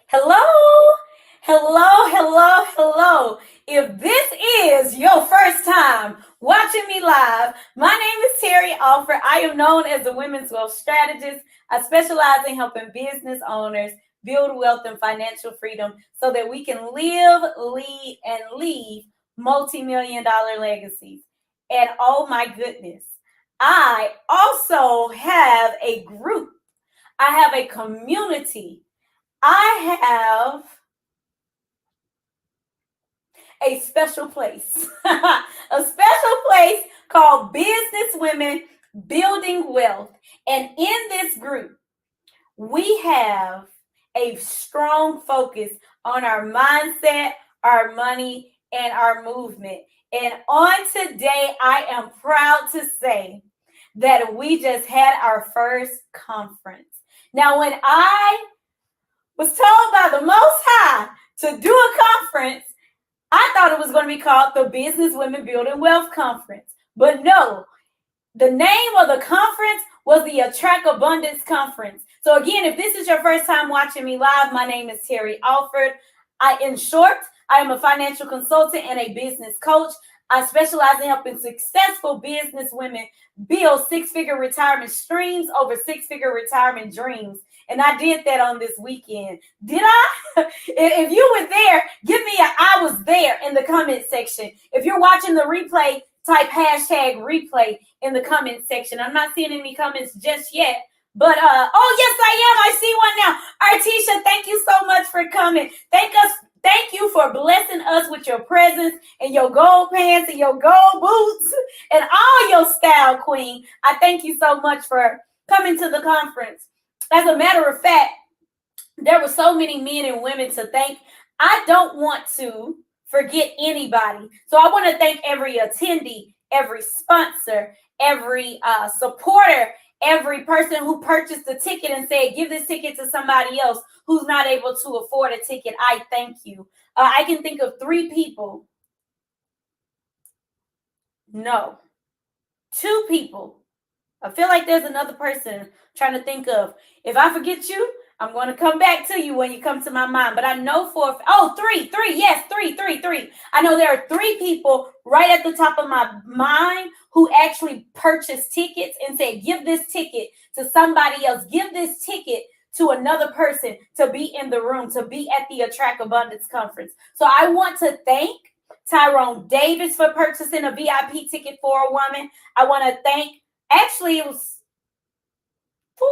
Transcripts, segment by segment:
Hello, hello. If this is your first time watching me live, my name is Terri Alford. I am known as a women's wealth strategist. I specialize in helping business owners build wealth and financial freedom so that we can live, lead, and leave multi-million-dollar legacies. And oh my goodness, I also have a group. I have a community. I have a special place, a special place called Businesswomen Building Wealth. And in this group, we have a strong focus on our mindset, our money, and our movement. And on today, I am proud to say that we just had our first conference. Now, when I was told by the Most High to do a conference, I thought it was going to be called the Businesswomen Building Wealth Conference. But no, the name of the conference was the Attract Abundance Conference. So again, if this is your first time watching me live, my name is Terri Alford. In short, I am a financial consultant and a business coach. I specialize in helping successful business women build six-figure retirement streams over six-figure retirement dreams. And I did that on this weekend. Did I? If you were there, give me a I was there in the comment section. If you're watching the replay, type hashtag replay in the comment section. I'm not seeing any comments just yet. But, oh, yes, I am. I see one now. Artisha, thank you so much for coming. Thank you for blessing us with your presence and your gold pants and your gold boots and all your style, queen. I thank you so much for coming to the conference. As a matter of fact, there were so many men and women to thank. I don't want to forget anybody. So I want to thank every attendee, every sponsor, every supporter, every person who purchased the ticket and said, give this ticket to somebody else who's not able to afford a ticket. I thank you. I can think of 3 people. No, 2 people. I feel like there's another person trying to think of. If I forget you, I'm going to come back to you when you come to my mind. But I know three. Yes, three. I know there are 3 people right at the top of my mind who actually purchased tickets and said, give this ticket to somebody else. Give this ticket to another person to be in the room, to be at the Attract Abundance Conference. So I want to thank Tyrone Davis for purchasing a VIP ticket for a woman. I want to thank, actually it was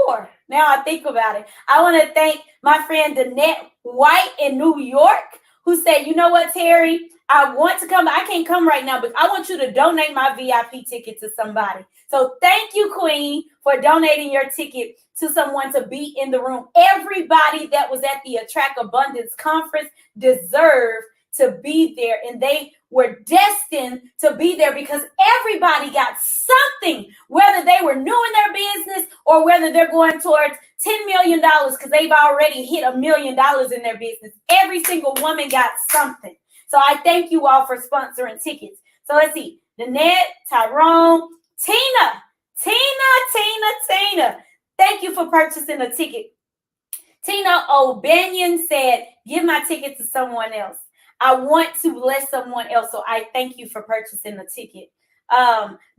4. Now I think about it. I want to thank my friend Danette White in New York who said, you know what, Terri, I want to come. I can't come right now, but I want you to donate my VIP ticket to somebody. So thank you, Queen, for donating your ticket to someone to be in the room. Everybody that was at the Attract Abundance Conference deserved to be there, and they were destined to be there because everybody got something, whether they were new in their business or whether they're going towards $10 million because they've already hit $1 million in their business. Every single woman got something. So I thank you all for sponsoring tickets. So let's see. Danette, Tyrone, Tina. Thank you for purchasing a ticket. Tina O'Banion said, give my ticket to someone else. I want to bless someone else, so I thank you for purchasing the ticket.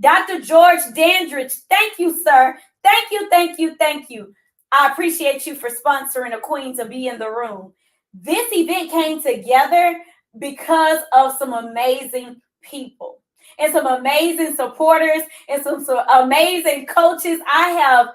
Dr. George Dandridge, thank you, sir. Thank you. I appreciate you for sponsoring a queen to be in the room. This event came together because of some amazing people and some amazing supporters and some amazing coaches. I have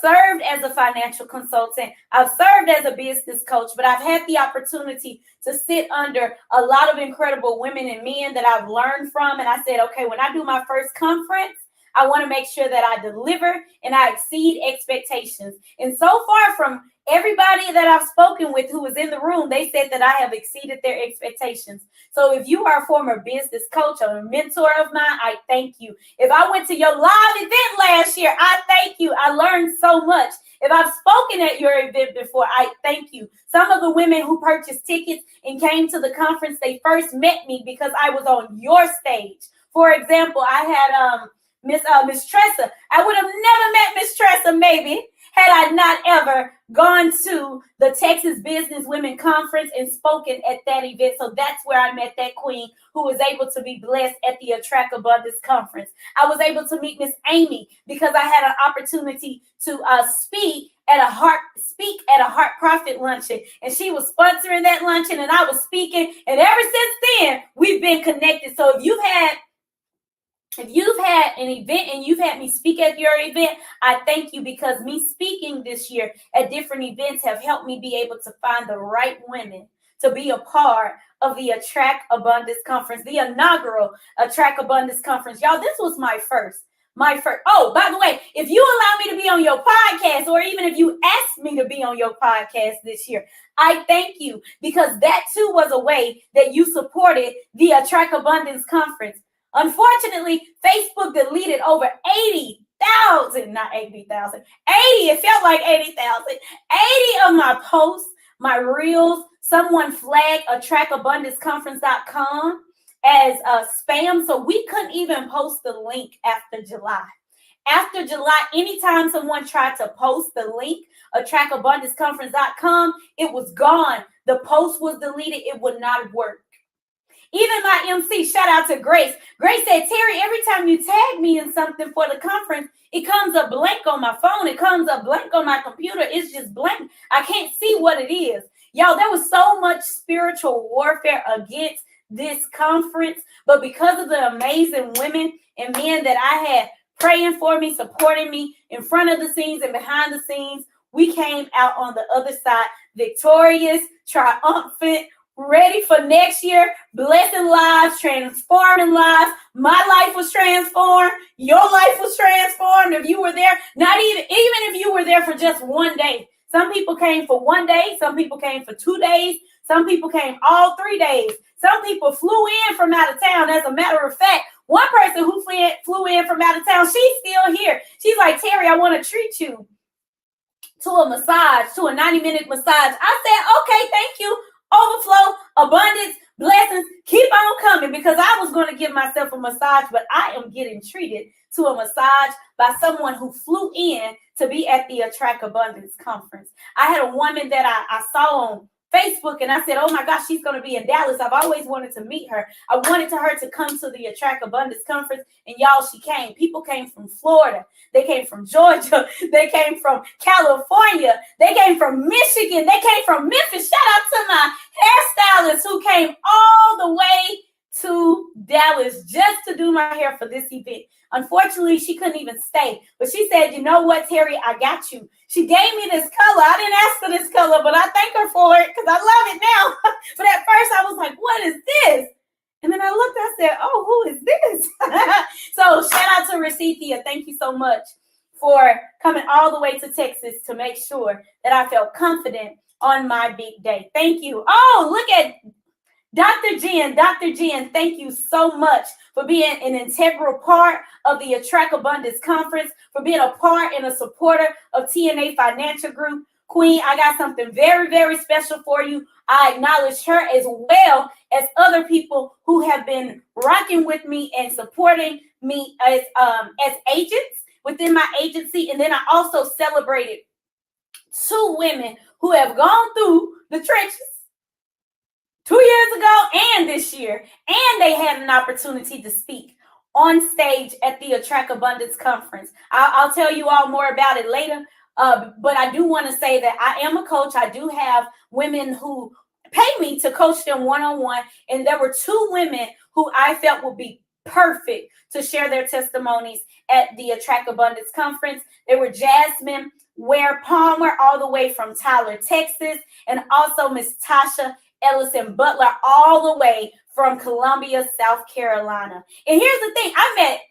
served as a financial consultant. I've served as a business coach, but I've had the opportunity to sit under a lot of incredible women and men that I've learned from. And I said, okay, when I do my first conference, I want to make sure that I deliver and I exceed expectations. And so far from everybody that I've spoken with who was in the room, they said that I have exceeded their expectations. So if you are a former business coach or a mentor of mine, I thank you. If I went to your live event last year, I thank you. I learned so much. If I've spoken at your event before, I thank you. Some of the women who purchased tickets and came to the conference, they first met me because I was on your stage. For example, I had Miss Tressa. I would have never met Miss Tressa maybe had I not ever gone to the Texas Business Women Conference and spoken at that event. So that's where I met that queen who was able to be blessed at the Attract Abundance Conference. I was able to meet Miss Amy because I had an opportunity to speak at a heart profit luncheon, and she was sponsoring that luncheon, and I was speaking, and ever since then we've been connected. So if you've had an event and you've had me speak at your event, I thank you, because me speaking this year at different events have helped me be able to find the right women to be a part of the Attract Abundance Conference, the inaugural Attract Abundance Conference. Y'all, this was my first. Oh, by the way, if you allow me to be on your podcast, or even if you asked me to be on your podcast this year, I thank you, because that too was a way that you supported the Attract Abundance Conference. Unfortunately, Facebook deleted over 80,000, not 80,000, 80, it felt like 80,000, 80 of my posts, my reels. Someone flagged attractabundanceconference.com as spam, so we couldn't even post the link after July. After July, anytime someone tried to post the link, attractabundanceconference.com, it was gone. The post was deleted. It would not work. Even my MC, shout out to Grace. Grace said, Terri, every time you tag me in something for the conference, it comes up blank on my phone. It comes up blank on my computer. It's just blank. I can't see what it is. Y'all, there was so much spiritual warfare against this conference, but because of the amazing women and men that I had praying for me, supporting me in front of the scenes and behind the scenes, we came out on the other side victorious, triumphant, ready for next year, blessing lives, transforming lives. My life was transformed. Your life was transformed. If you were there, even if you were there for just one day. Some people came for one day. Some people came for 2 days. Some people came all 3 days. Some people flew in from out of town. As a matter of fact, one person who flew in from out of town, she's still here. She's like, Terri, I want to treat you to a massage, to a 90-minute massage. I said, okay, thank you. Overflow, abundance, blessings, keep on coming, because I was going to give myself a massage, but I am getting treated to a massage by someone who flew in to be at the Attract Abundance Conference. I had a woman that I saw on Facebook, and I said, oh my gosh, she's going to be in Dallas. I've always wanted to meet her. I wanted her to come to the Attract Abundance Conference, and y'all, she came. People came from Florida. They came from Georgia. They came from California. They came from Michigan. They came from Memphis. Shout out to my hairstylist who came all the way to Dallas just to do my hair for this event. Unfortunately, she couldn't even stay. But she said, you know what, Terri, I got you. She gave me this color. I didn't ask for this color, but I thank her for it because I love it now. But at first I was like, what is this? And then I looked, I said, oh, who is this? So shout out to Racethia. Thank you so much for coming all the way to Texas to make sure that I felt confident on my big day. Thank you. Oh, look at Dr. Jen. Dr. Jen, thank you so much for being an integral part of the Attract Abundance Conference, for being a part and a supporter of TNA Financial Group. Queen, I got something very, very special for you. I acknowledge her as well as other people who have been rocking with me and supporting me as agents within my agency. And then I also celebrated 2 women who have gone through the trenches 2 years ago and this year, and they had an opportunity to speak on stage at the Attract Abundance Conference. I'll tell you all more about it later, but I do want to say that I am a coach. I do have women who pay me to coach them one-on-one, and there were 2 women who I felt would be perfect to share their testimonies at the Attract Abundance Conference. They were Jasmine Ware Palmer, all the way from Tyler, Texas, and also Miss Tasha Ellison Butler, all the way from Columbia, South Carolina. And here's the thing, I met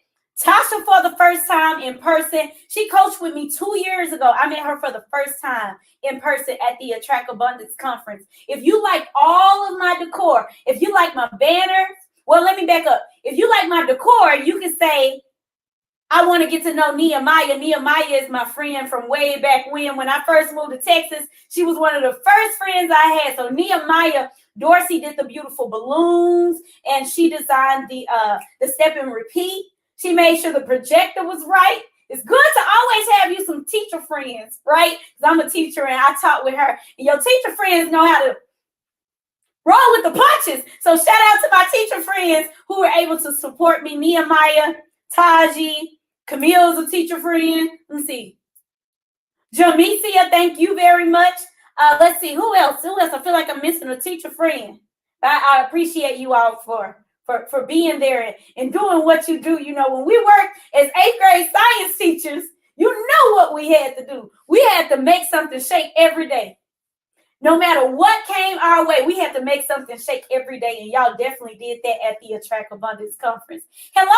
Tasha for the first time in person. She coached with me 2 years ago. I met her for the first time in person at the Attract Abundance Conference. If you like all of my decor, if you like my banners, well, let me back up. If you like my decor, you can say, I want to get to know Nehemiah. Nehemiah is my friend from way back when I first moved to Texas. She was one of the first friends I had. So Nehemiah Dorsey did the beautiful balloons, and she designed the step and repeat. She made sure the projector was right. It's good to always have you some teacher friends, right? Because I'm a teacher and I taught with her. And your teacher friends know how to roll with the punches. So shout out to my teacher friends who were able to support me. Nehemiah, Taji, Camille's a teacher friend. Let me see. Jamicia, thank you very much. Let's see, who else? I feel like I'm missing a teacher friend. I appreciate you all for being there and doing what you do. You know, when we worked as 8th grade science teachers, you know what we had to do. We had to make something shake every day. No matter what came our way, we had to make something shake every day. And y'all definitely did that at the Attract Abundance Conference. Hello,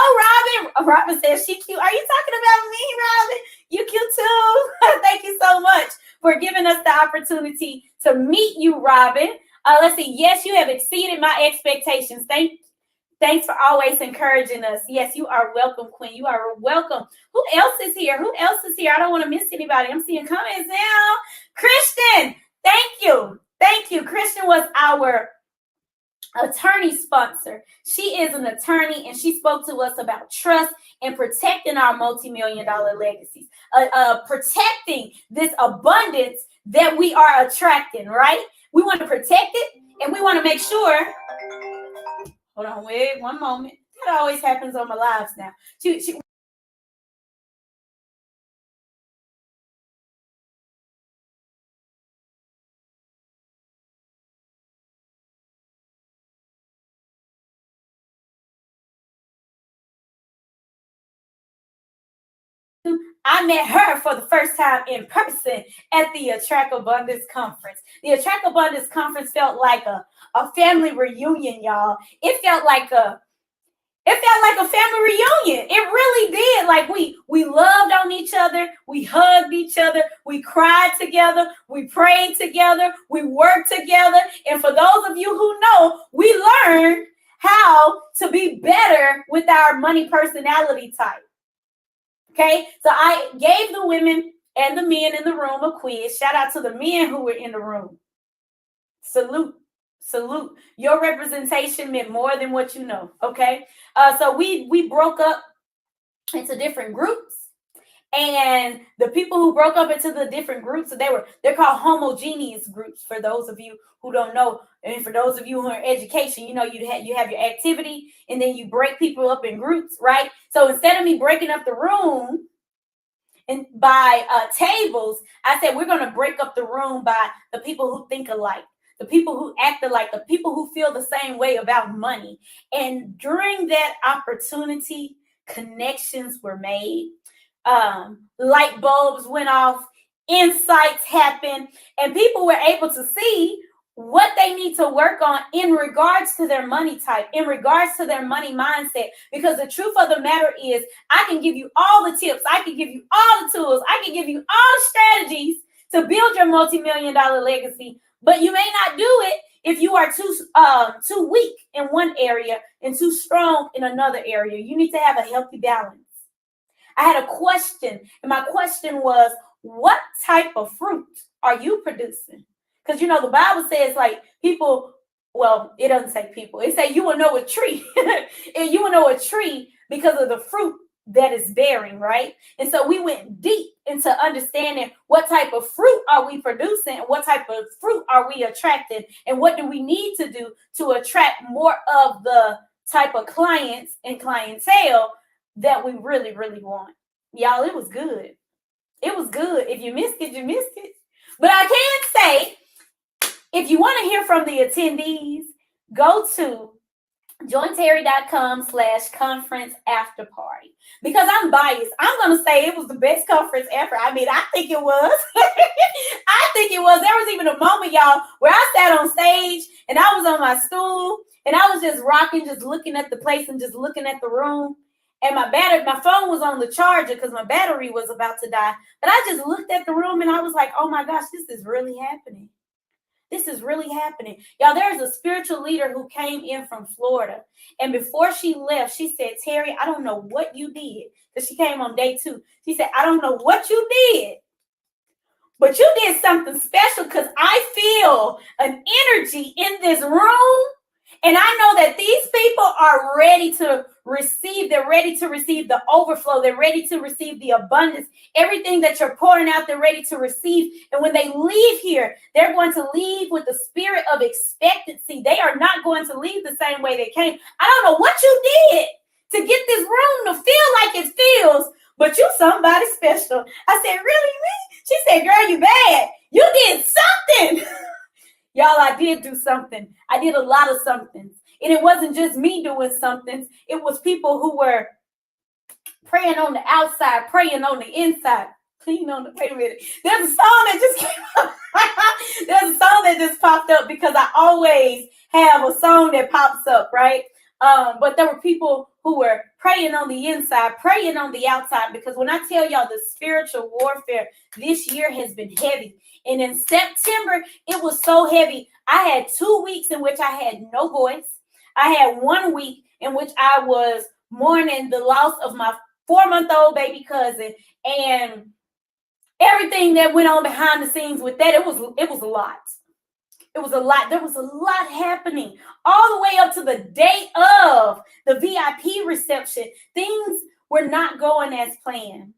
Robin. Robin says she cute. Are you talking about me, Robin? You cute too. Thank you so much for giving us the opportunity to meet you, Robin. Let's see. Yes, you have exceeded my expectations. Thanks for always encouraging us. Yes, you are welcome, Queen. You are welcome. Who else is here? I don't want to miss anybody. I'm seeing comments now. Christian. Thank you. Kristen was our attorney sponsor. She is an attorney and she spoke to us about trust and protecting our multi-million-dollar legacies, protecting this abundance that we are attracting, right? We want to protect it and we want to make sure. Hold on, wait one moment. That always happens on my lives now. I met her for the first time in person at the Attract Abundance Conference. The Attract Abundance Conference felt like a family reunion, y'all. It felt like a family reunion. It really did. Like we loved on each other. We hugged each other. We cried together. We prayed together. We worked together. And for those of you who know, we learned how to be better with our money personality type. Okay, so I gave the women and the men in the room a quiz. Shout out to the men who were in the room. Salute. Your representation meant more than what you know. Okay, so we broke up into different groups, and the people who broke up into the different groups, they're called homogeneous groups. For those of you who don't know, and for those of you who are in education, you know you have your activity, and then you break people up in groups, right? So instead of me breaking up the room and by tables, I said we're going to break up the room by the people who think alike, the people who act alike, the people who feel the same way about money. And during that opportunity, connections were made. Light bulbs went off, insights happened, and people were able to see what they need to work on in regards to their money type, in regards to their money mindset. Because the truth of the matter is, I can give you all the tips, I can give you all the tools, I can give you all the strategies to build your multi-million-dollar legacy, but you may not do it if you are too weak in one area and too strong in another area. You need to have a healthy balance. I had a question, and my question was, what type of fruit are you producing? Because, you know, the Bible says, like, people, well, it doesn't say people. It says you will know a tree. And you will know a tree because of the fruit that is bearing, right? And so we went deep into understanding what type of fruit are we producing, and what type of fruit are we attracting, and what do we need to do to attract more of the type of clients and clientele that we really, really want. Y'all, it was good. It was good. If you missed it, you missed it. But I can say, if you want to hear from the attendees, go to jointerri.com/conference after party. Because I'm biased, I'm going to say it was the best conference ever. I mean, I think it was. I think it was. There was even a moment, y'all, where I sat on stage and I was on my stool and I was just rocking, just looking at the place and just looking at the room. And my phone was on the charger because my battery was about to die. But I just looked at the room and I was like, oh my gosh, this is really happening. This is really happening. Y'all, there's a spiritual leader who came in from Florida. And before she left, she said, Terri, I don't know what you did. Because she came on day 2. She said, I don't know what you did, but you did something special because I feel an energy in this room. And I know that these people are ready to receive. They're ready to receive the overflow. They're ready to receive the abundance. Everything that you're pouring out, they're ready to receive. And when they leave here, they're going to leave with the spirit of expectancy. They are not going to leave the same way they came. I don't know what you did to get this room to feel like it feels, but you somebody special. I said, really, me? She said, girl, you bad. You did something. Y'all, I did do something. I did a lot of somethings. And it wasn't just me doing something. It was people who were praying on the outside, praying on the inside. Clean on the, wait a minute. There's a song that just came up. There's a song that just popped up because I always have a song that pops up, right? But there were people who were praying on the inside, praying on the outside, because when I tell y'all the spiritual warfare this year has been heavy. And in September, it was so heavy. I had 2 weeks in which I had no voice. I had 1 week in which I was mourning the loss of my 4-month-old baby cousin, and everything that went on behind the scenes with that. It was a lot. It was a lot. There was a lot happening all the way up to the day of the VIP reception. Things were not going as planned.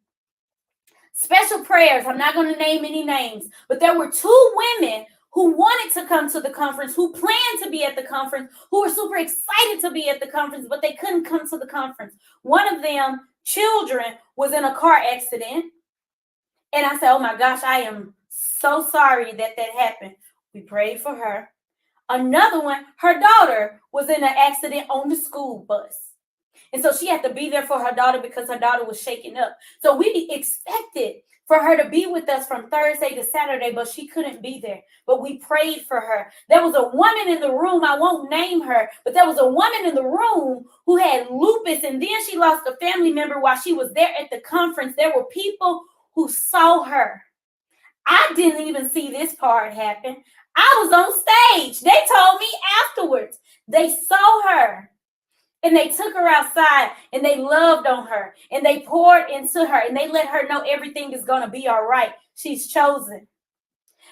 Special prayers. I'm not going to name any names, but there were 2 women who wanted to come to the conference, who planned to be at the conference, who were super excited to be at the conference, but they couldn't come to the conference. One of them, children, was in a car accident. And I said, oh my gosh, I am so sorry that happened. We prayed for her. Another one, her daughter was in an accident on the school bus. And so she had to be there for her daughter because her daughter was shaken up. So we expected for her to be with us from Thursday to Saturday, but she couldn't be there. But we prayed for her. There was a woman in the room, I won't name her, but there was a woman in the room who had lupus, and then she lost a family member while she was there at the conference. There were people who saw her. I didn't even see this part happen. I was on stage. They told me afterwards. They saw her. And they took her outside and they loved on her and they poured into her and they let her know everything is going to be all right. She's chosen.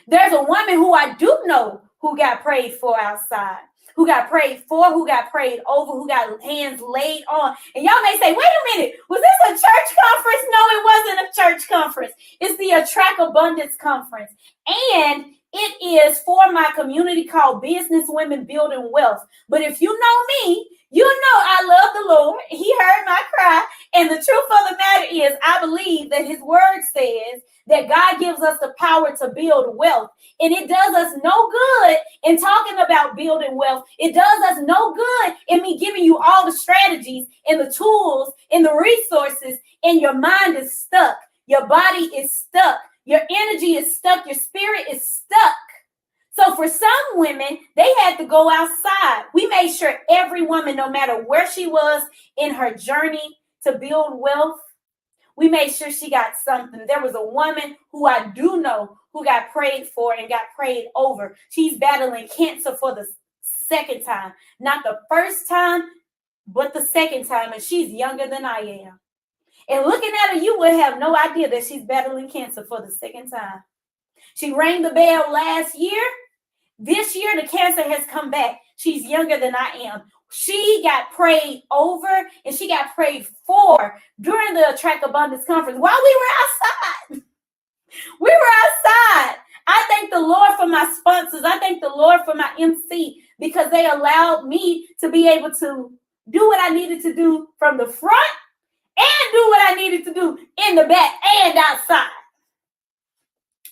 There's a woman who I do know who got prayed for outside, who got prayed for, who got prayed over, who got hands laid on. And y'all may say, wait a minute, was this a church conference? No, it wasn't a church conference. It's the Attract Abundance Conference. And it is for my community called Businesswomen Building Wealth. But if you know me, you know I love the Lord. He heard my cry. And the truth of the matter is, I believe that his word says that God gives us the power to build wealth. And it does us no good in talking about building wealth. It does us no good in me giving you all the strategies and the tools and the resources, and your mind is stuck. Your body is stuck. Your energy is stuck. Your spirit is stuck. So for some women, they had to go outside. We made sure every woman, no matter where she was in her journey to build wealth, we made sure she got something. There was a woman who I do know who got prayed for and got prayed over. She's battling cancer for the second time. Not the first time, but the second time. And she's younger than I am. And looking at her, you would have no idea that she's battling cancer for the second time. She rang the bell last year. This year, the cancer has come back. She's younger than I am. She got prayed over and she got prayed for during the Attract Abundance Conference while we were outside. We were outside. I thank the Lord for my sponsors. I thank the Lord for my MC because they allowed me to be able to do what I needed to do from the front and do what I needed to do in the back and outside.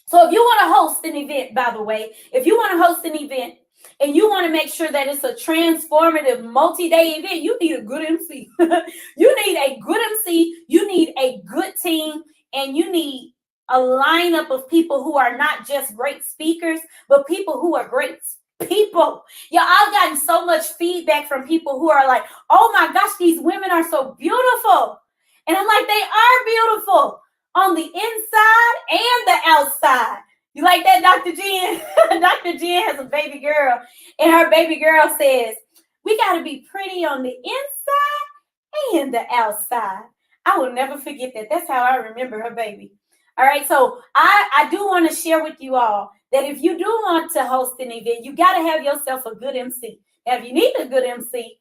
So if you want to host an event, by the way, if you want to host an event and you want to make sure that it's a transformative multi-day event, you need a good MC. You need a good MC. You need a good team. And you need a lineup of people who are not just great speakers, but people who are great people. Yeah, I've gotten so much feedback from people who are like, oh my gosh, these women are so beautiful. And I'm like, they are beautiful on the inside and the outside. You like that, Dr. Jen? Dr. Jen has a baby girl, and her baby girl says, we got to be pretty on the inside and the outside. I will never forget that. That's how I remember her baby. All right, so I do want to share with you all that if you do want to host an event, you got to have yourself a good MC. Now, if you need a good MC,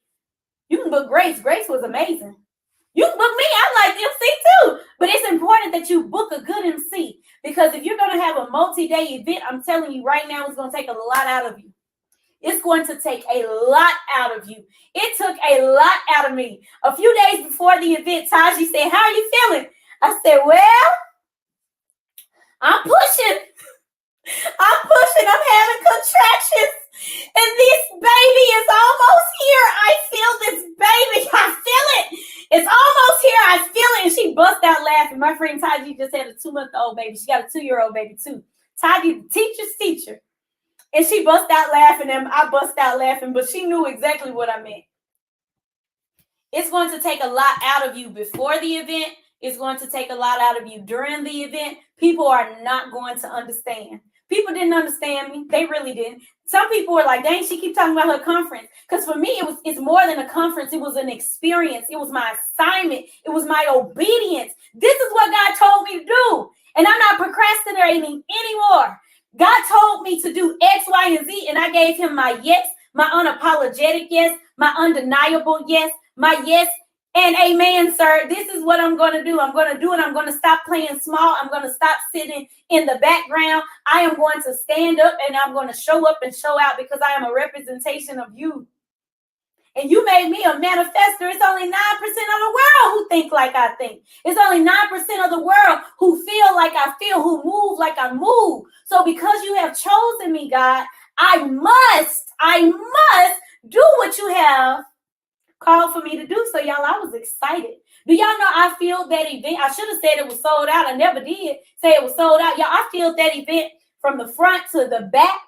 you can book Grace. Grace was amazing. You can book me. I like MC too. But it's important that you book a good MC, because if you're going to have a multi-day event, I'm telling you right now, it's going to take a lot out of you. It's going to take a lot out of you. It took a lot out of me. A few days before the event, Taji said, "How are you feeling?" I said, "Well, I'm pushing. I'm having contractions. And this baby is almost here. I feel this baby. I feel it. It's almost here. I feel it." And she bust out laughing. My friend Taji just had a 2-month-old baby. She got a 2-year-old baby too. Taji, the teacher's teacher. And she bust out laughing, and I bust out laughing, but she knew exactly what I meant. It's going to take a lot out of you before the event. It's going to take a lot out of you during the event. People are not going to understand. People didn't understand me. They really didn't. Some people were like, "Dang, she keep talking about her conference." Because for me, it's more than a conference. It was an experience. It was my assignment. It was my obedience. This is what God told me to do. And I'm not procrastinating anymore. God told me to do X, Y, and Z, and I gave him my yes, my unapologetic yes, my undeniable yes, my yes, and amen, sir. This is what I'm going to do. I'm going to do it. I'm going to stop playing small. I'm going to stop sitting in the background. I am going to stand up, and I'm going to show up and show out, because I am a representation of you. And you made me a manifester. It's only 9% of the world who think like I think. It's only 9% of the world who feel like I feel, who move like I move. So because you have chosen me, God, I must do what you have called for me to do. So y'all, I was excited. Do y'all know I filled that event? I should have said it was sold out. I never did say it was sold out. Y'all, I filled that event from the front to the back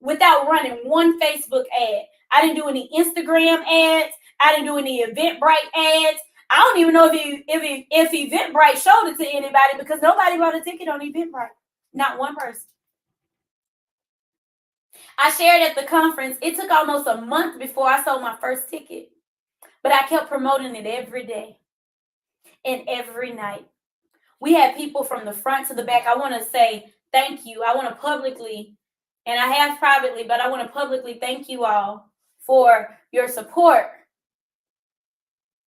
without running one Facebook ad. I didn't do any Instagram ads. I didn't do any Eventbrite ads. I don't even know if Eventbrite showed it to anybody, because nobody bought a ticket on Eventbrite. Not one person. I shared at the conference. It took almost a month before I sold my first ticket, but I kept promoting it every day and every night. We had people from the front to the back. I want to say thank you. I want to publicly, and I have privately, but I want to publicly thank you all for your support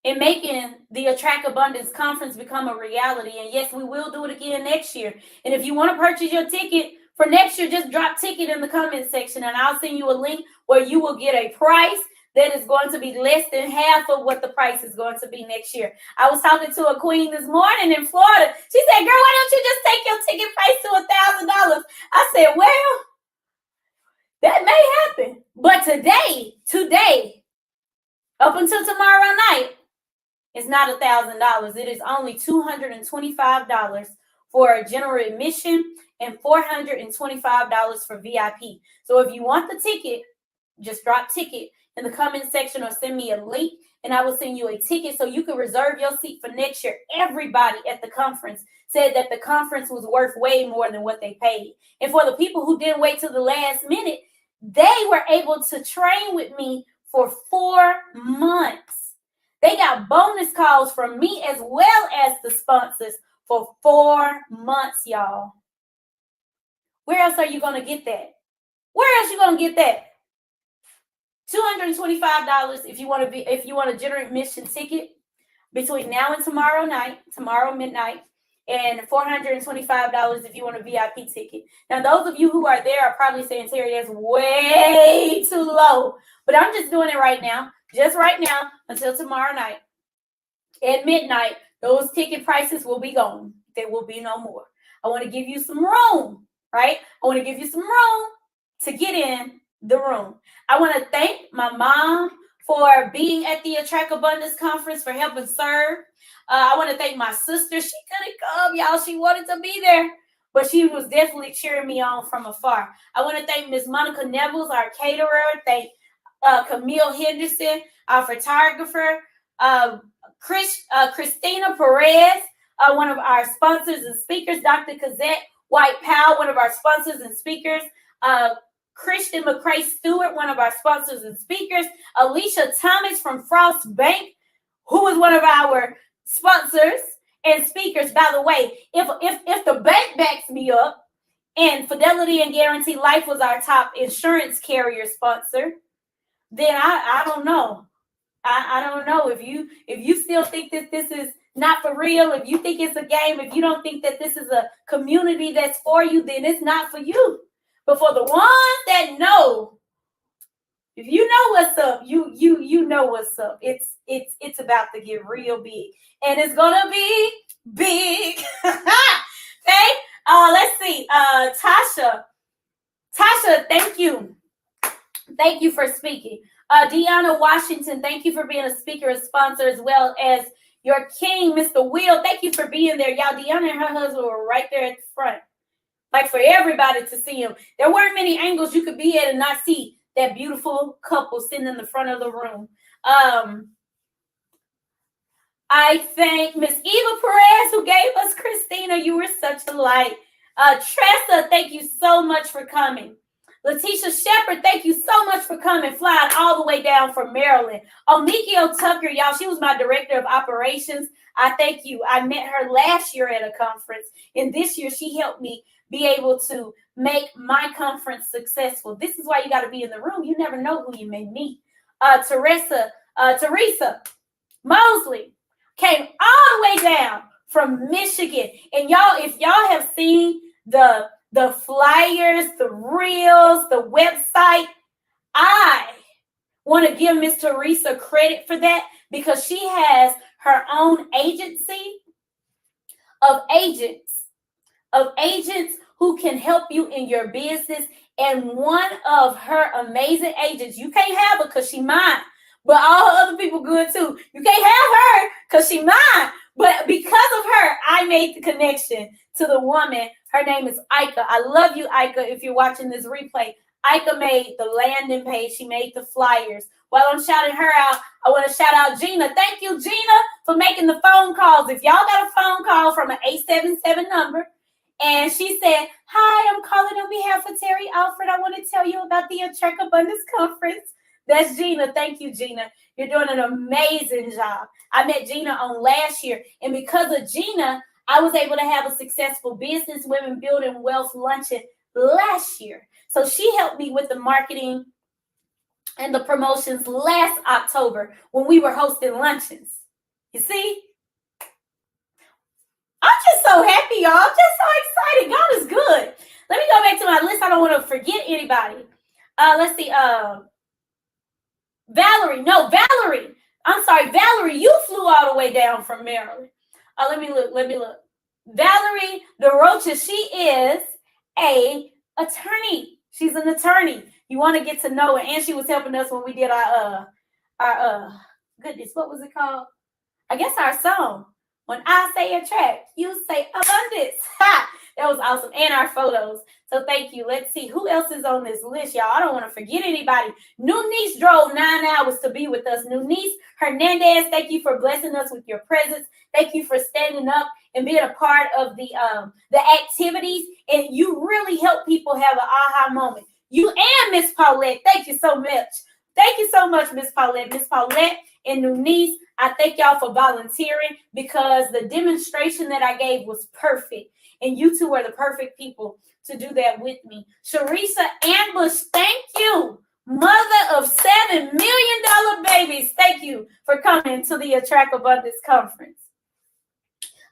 in making the Attract Abundance Conference become a reality. And yes, we will do it again next year. And if you want to purchase your ticket for next year, just drop ticket in the comment section, and I'll send you a link where you will get a price that is going to be less than half of what the price is going to be next year. I was talking to a queen this morning in Florida. She said, "Girl, why don't you just take your ticket price to $1,000? I said, "Well, that may happen. But today, up until tomorrow night, it's not $1,000. It is only $225 for general admission and $425 for VIP. So if you want the ticket, just drop ticket in the comment section or send me a link, and I will send you a ticket so you can reserve your seat for next year. Everybody at the conference said that the conference was worth way more than what they paid. And for the people who didn't wait till the last minute, they were able to train with me for 4 months. They got bonus calls from me as well as the sponsors for 4 months, y'all. Where else are you going to get that? Where else are you going to get that? $225 if you want a general admission ticket between now and tomorrow midnight, and $425 if you want a VIP ticket. Now, those of you who are there are probably saying, "Terri, that's way too low." But I'm just doing it right now, until tomorrow night. At midnight, those ticket prices will be gone. There will be no more. I want to give you some room, right? I want to give you some room to get in the room. I want to thank my mom for being at the Attract Abundance Conference, for helping serve. I want to thank my sister. She couldn't come, y'all. She wanted to be there, but she was definitely cheering me on from afar. I want to thank Miss Monica Nevels, our caterer. Thank Camille Henderson, our photographer. Christina Perez, one of our sponsors and speakers. Dr. Kazette White Powell, one of our sponsors and speakers. Christian McCray Stewart, one of our sponsors and speakers. Alicia Thomas from Frost Bank, who is one of our sponsors and speakers. By the way, if the bank backs me up, and Fidelity and Guarantee Life was our top insurance carrier sponsor, then I don't know. I don't know if you still think that this is not for real, if you think it's a game, if you don't think that this is a community that's for you, then it's not for you. But for the ones that know, if you know what's up, you know what's up. It's about to get real big, and it's gonna be big. Okay. Let's see. Tasha, thank you. Thank you for speaking. Deanna Washington, thank you for being a speaker, a sponsor, as well as your king, Mr. Will. Thank you for being there. Y'all, Deanna and her husband were right there at the front, like for everybody to see him. There weren't many angles you could be at and not see that beautiful couple sitting in the front of the room. I thank Miss Eva Perez, who gave us Christina. You were such a light. Tressa, thank you so much for coming. Letitia Shepherd, thank you so much for coming, flying all the way down from Maryland. Omikio Tucker, y'all, she was my director of operations. I thank you. I met her last year at a conference, and this year she helped me be able to make my conference successful. This is why you got to be in the room. You never know who you may meet. Teresa Mosley came all the way down from Michigan. And y'all, if y'all have seen the flyers, the reels, the website, I want to give Miss Teresa credit for that, because she has her own agency of agents who can help you in your business. And one of her amazing agents, you can't have her because she mine, but all her other people good too. You can't have her because she mine, but because of her, I made the connection to the woman. Her name is Ika. I love you, Ika, if you're watching this replay. Ika made the landing page. She made the flyers. While I'm shouting her out, I want to shout out Gina. Thank you, Gina, for making the phone calls. If y'all got a phone call from an 877 number, and she said, "Hi, I'm calling on behalf of Terri Alford. I want to tell you about the Attract Abundance Conference." That's Gina. Thank you, Gina. You're doing an amazing job. I met Gina on last year, and because of Gina, I was able to have a successful Business Women Building Wealth luncheon last year. So she helped me with the marketing and the promotions last October when we were hosting luncheons. You see? I'm just so happy, y'all. I'm just so excited. God is good. Let me go back to my list. I don't want to forget anybody. Let's see. Valerie. I'm sorry, Valerie, you flew all the way down from Maryland. Let me look. Valerie DeRocha, she is an attorney. She's an attorney. You want to get to know her. And she was helping us when we did our goodness, what was it called? I guess our song. When I say attract, you say abundance. Ha! That was awesome. And our photos. So thank you. Let's see who else is on this list, y'all. I don't want to forget anybody. Nunice drove 9 hours to be with us. Nunice Hernandez, thank you for blessing us with your presence. Thank you for standing up and being a part of the activities. And you really help people have an aha moment. You and Miss Paulette, thank you so much. Thank you so much, Miss Paulette. Miss Paulette and Nunice, I thank y'all for volunteering, because the demonstration that I gave was perfect. And you two are the perfect people to do that with me. Sharisa Ambush, thank you. Mother of $7 million babies, thank you for coming to the Attract Abundance Conference.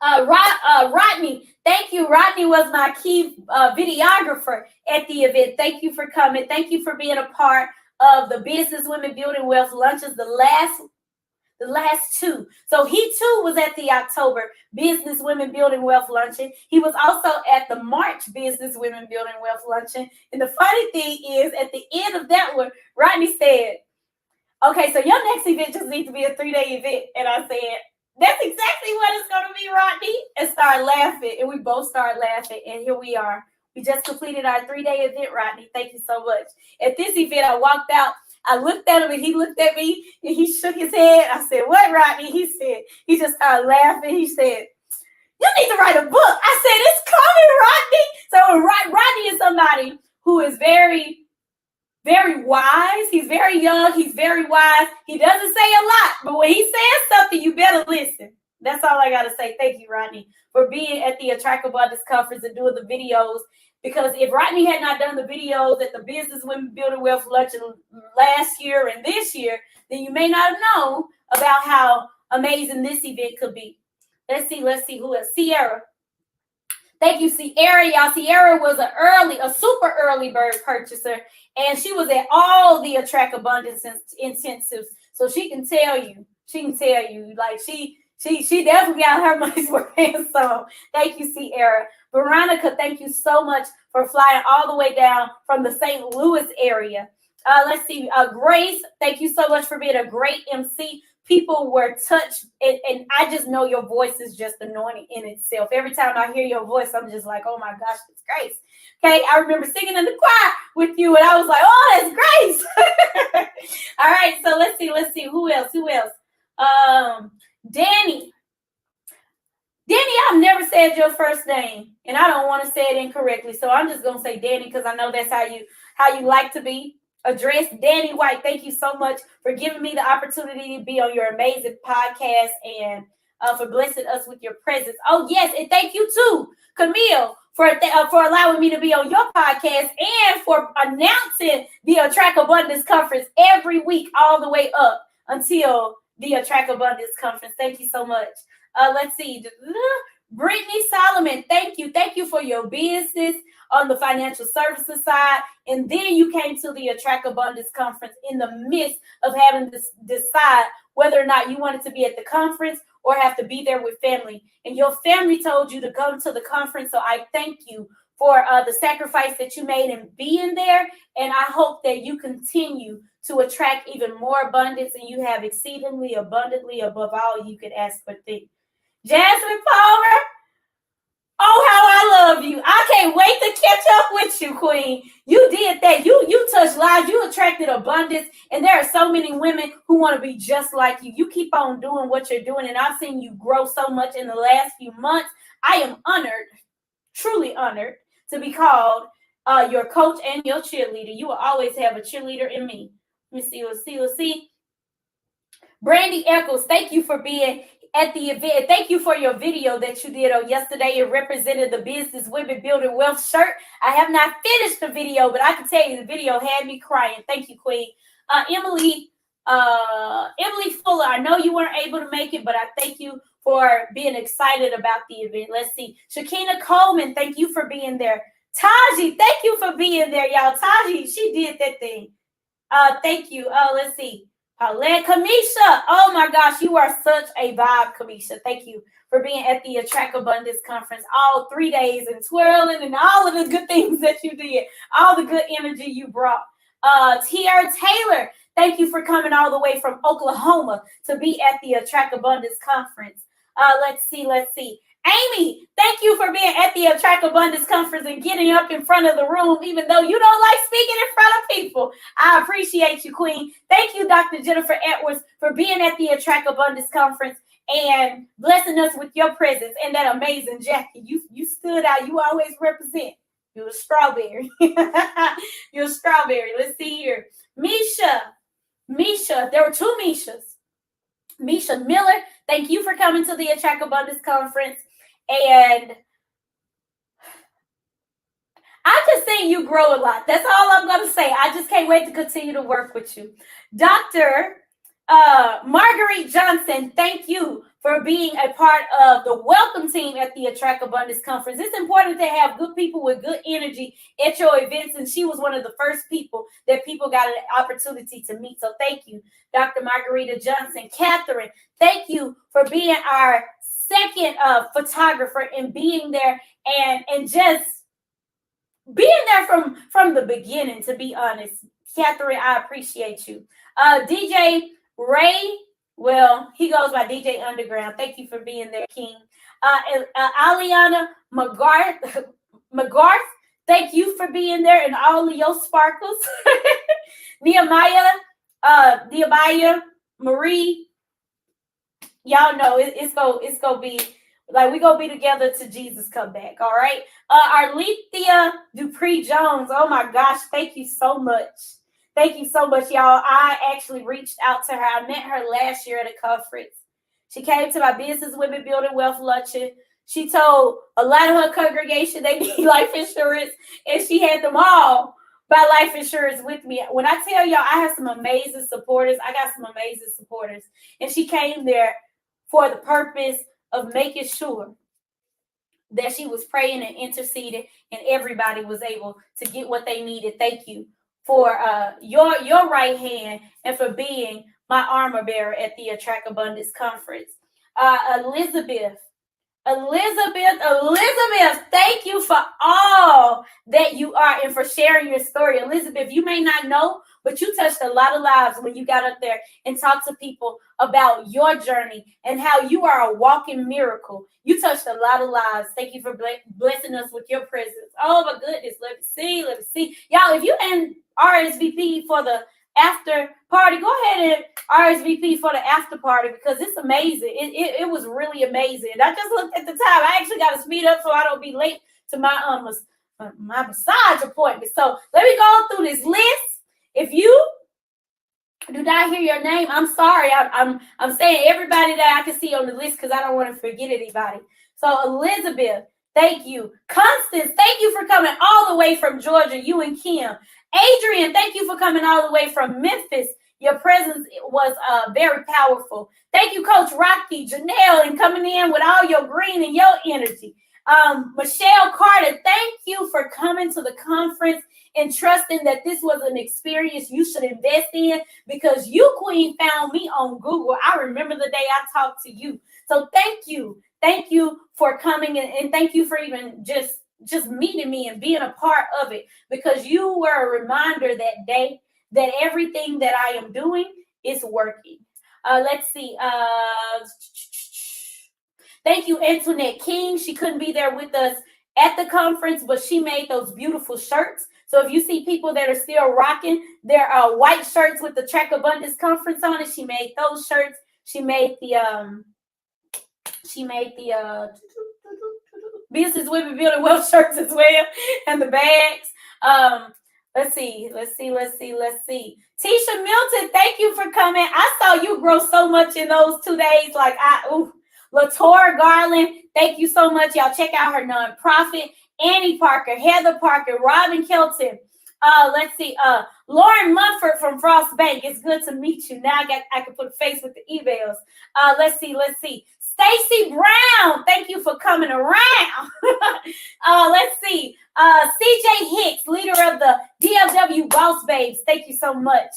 Rodney, thank you. Rodney was my key videographer at the event. Thank you for coming. Thank you for being a part of the Business Women Building Wealth lunches, the last two. So he too was at the October Business Women Building Wealth luncheon. He was also at the March Business Women Building Wealth luncheon. And the funny thing is, at the end of that one, Rodney said, "Okay, so your next event just needs to be a 3-day event." And I said, "That's exactly what it's going to be, Rodney." And started laughing. And we both started laughing. And here we are. We just completed our 3-day event, Rodney. Thank you so much. At this event, I walked out. I looked at him and he looked at me and he shook his head. I said, "What, Rodney?" He said, he just started laughing. He said, "You need to write a book." I said, "It's coming, Rodney." So Rodney is somebody who is very, very wise. He's very young. He's very wise. He doesn't say a lot, but when he says something, you better listen. That's all I got to say. Thank you, Rodney, for being at the Attract Abundance Conference and doing the videos Because if Rodney had not done the videos at the Business Women Building Wealth Luncheon last year and this year, then you may not have known about how amazing this event could be. Let's see who else. Sierra. Thank you, Sierra. Y'all, Sierra was a super early bird purchaser, and she was at all the Attract Abundance intensives. So she can tell you, like she definitely got her money's worth. So thank you, Sierra. Veronica, thank you so much for flying all the way down from the St. Louis area. Let's see, Grace, thank you so much for being a great MC. People were touched, and I just know your voice is just anointing in itself. Every time I hear your voice, I'm just like, oh my gosh, it's Grace. Okay, I remember singing in the choir with you, and I was like, oh, that's Grace. All right, so let's see, who else? Danny, I've never said your first name, and I don't want to say it incorrectly, so I'm just gonna say Danny because I know that's how you like to be addressed. Danny White, thank you so much for giving me the opportunity to be on your amazing podcast and for blessing us with your presence. Oh yes, and thank you too, Camille, for allowing me to be on your podcast and for announcing the Attract Abundance Conference every week all the way up until the Attract Abundance Conference. Thank you so much. Let's see. Brittany Solomon, thank you for your business on the financial services side. And then you came to the Attract Abundance Conference in the midst of having to decide whether or not you wanted to be at the conference or have to be there with family. And your family told you to come to the conference. So I thank you for the sacrifice that you made in being there. And I hope that you continue to attract even more abundance and you have exceedingly abundantly above all you could ask or think. Jasmine Palmer, oh, how I love you. I can't wait to catch up with you, Queen. You did that. You touched lives. You attracted abundance. And there are so many women who want to be just like you. You keep on doing what you're doing. And I've seen you grow so much in the last few months. I am honored, truly honored, to be called your coach and your cheerleader. You will always have a cheerleader in me. Let's see. Brandy Eccles, thank you for being at the event. Thank you for your video that you did on yesterday. It represented the Business Women Building Wealth shirt. I have not finished the video, but I can tell you the video had me crying. Thank you, Queen. Emily Fuller, I know you weren't able to make it, but I thank you for being excited about the event. Let's see. Shakina Coleman, thank you for being there. Taji, thank you for being there, y'all. Taji, she did that thing. Thank you. Let's see. Paulette, Kamisha, oh my gosh, you are such a vibe, Kamisha. Thank you for being at the Attract Abundance Conference all 3 days and twirling and all of the good things that you did, all the good energy you brought. Tiara Taylor, thank you for coming all the way from Oklahoma to be at the Attract Abundance Conference. Let's see. Amy, thank you for being at the Attract Abundance Conference and getting up in front of the room, even though you don't like speaking in front of people. I appreciate you, Queen. Thank you, Dr. Jennifer Edwards, for being at the Attract Abundance Conference and blessing us with your presence and that amazing jacket. You stood out. You always represent. You're a strawberry. You're a strawberry. Let's see here. Misha, there were 2 Mishas. Misha Miller, thank you for coming to the Attract Abundance Conference. And I just seen you grow a lot. That's all I'm going to say. I just can't wait to continue to work with you. Dr. Marguerite Johnson, thank you for being a part of the welcome team at the Attract Abundance Conference. It's important to have good people with good energy at your events, and she was one of the first people that people got an opportunity to meet. So thank you, Dr. Margarita Johnson. Catherine, thank you for being our second photographer and being there and just being there from the beginning, to be honest. Catherine, I appreciate you. DJ Ray, well, he goes by DJ Underground. Thank you for being there, King. Aliana McGarth, thank you for being there and all of your sparkles. Nehemiah Marie, y'all know it's gonna be like we gonna be together till Jesus come back. All right. Arlethea Dupree Jones. Oh my gosh, thank you so much. Thank you so much, y'all. I actually reached out to her. I met her last year at a conference. She came to my Business Women Building Wealth luncheon. She told a lot of her congregation they need life insurance, and she had them all buy life insurance with me. When I tell y'all, I have some amazing supporters. I got some amazing supporters. And she came there for the purpose of making sure that she was praying and interceding, and everybody was able to get what they needed. Thank you for your right hand and for being my armor bearer at the Attract Abundance Conference. Elizabeth, thank you for all that you are and for sharing your story. Elizabeth, you may not know, but you touched a lot of lives when you got up there and talked to people about your journey and how you are a walking miracle. You touched a lot of lives. Thank you for blessing us with your presence. Oh my goodness. Let me see. Y'all, if you ain't RSVP for the after party, go ahead and RSVP for the after party because it's amazing. It was really amazing. And I just looked at the time. I actually got to speed up so I don't be late to my massage appointment. So let me go through this list. If you do not hear your name, I'm sorry. I'm saying everybody that I can see on the list because I don't want to forget anybody. So Elizabeth, thank you. Constance, thank you for coming all the way from Georgia, you and Kim. Adrian, thank you for coming all the way from Memphis. Your presence was very powerful. Thank you, Coach Rocky, Janelle, and coming in with all your green and your energy. Michelle Carter, thank you for coming to the conference and trusting that this was an experience you should invest in because you, Queen, found me on Google. I remember the day I talked to you. So thank you. Thank you for coming and thank you for even just meeting me and being a part of it because you were a reminder that day that everything that I am doing is working. Let's see. Thank you, Antoinette King. She couldn't be there with us at the conference, but she made those beautiful shirts. So if you see people that are still rocking their white shirts with the Track Abundance Conference on it, she made those shirts. She made the Business Women Building Wealth shirts as well, and the bags. Let's see. Tisha Milton, thank you for coming. I saw you grow so much in those 2 days. Latora Garland, thank you so much. Y'all check out her nonprofit. Annie Parker, Heather Parker, Robin Kelton. Let's see. Lauren Munford from Frost Bank. It's good to meet you. Now I can put a face with the emails. Let's see. Stacy Brown, thank you for coming around. Let's see. CJ Hicks, leader of the DFW Boss Babes. Thank you so much.